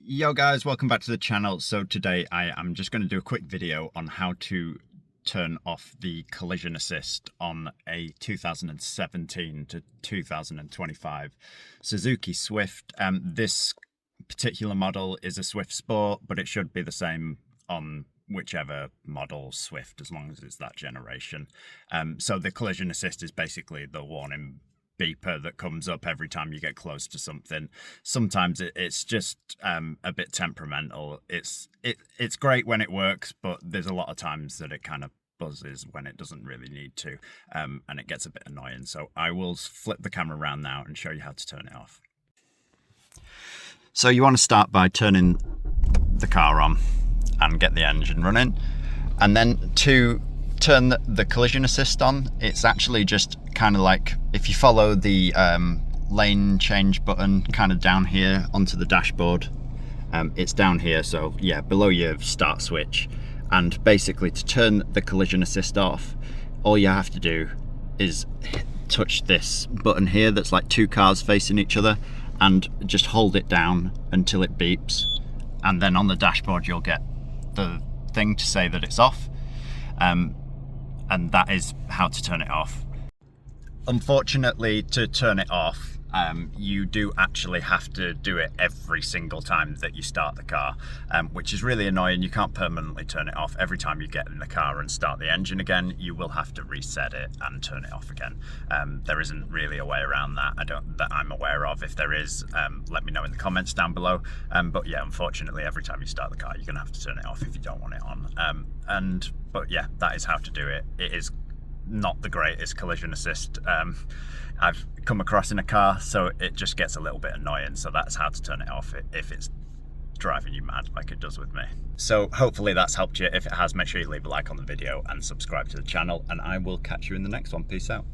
Yo guys, welcome back to the channel. So today I am just going to do a quick video on how to turn off the collision assist on a 2017 to 2025 Suzuki Swift. This particular model is a Swift Sport, but it should be the same on whichever model Swift, as long as it's that generation. So the collision assist is basically the warning beeper that comes up every time you get close to something. Sometimes it's just a bit temperamental. It's great when it works, but there's a lot of times that it kind of buzzes when it doesn't really need to, and it gets a bit annoying. So I will flip the camera around now and show you how to turn it off. So you want to start by turning the car on and get the engine running, and then to turn the collision assist on, it's actually just kind of like if you follow the lane change button kind of down here onto the dashboard. It's down here, so yeah, below your start switch. And basically to turn the collision assist off, all you have to do is touch this button here that's like two cars facing each other, and just hold it down until it beeps, and then on the dashboard you'll get the thing to say that it's off. And that is how to turn it off. Unfortunately, to turn it off, you do actually have to do it every single time that you start the car, which is really annoying. You can't permanently turn it off. Every time you get in the car and start the engine again, you will have to reset it and turn it off again. There isn't really a way around that, that I'm aware of. If there is, let me know in the comments down below. But yeah, unfortunately, every time you start the car, you're gonna have to turn it off if you don't want it on. But yeah, that is how to do it. It is not the greatest collision assist I've come across in a car, so it just gets a little bit annoying. So that's how to turn it off if it's driving you mad like it does with me. So hopefully that's helped you. If it has, make sure you leave a like on the video and subscribe to the channel, and I will catch you in the next one. Peace out.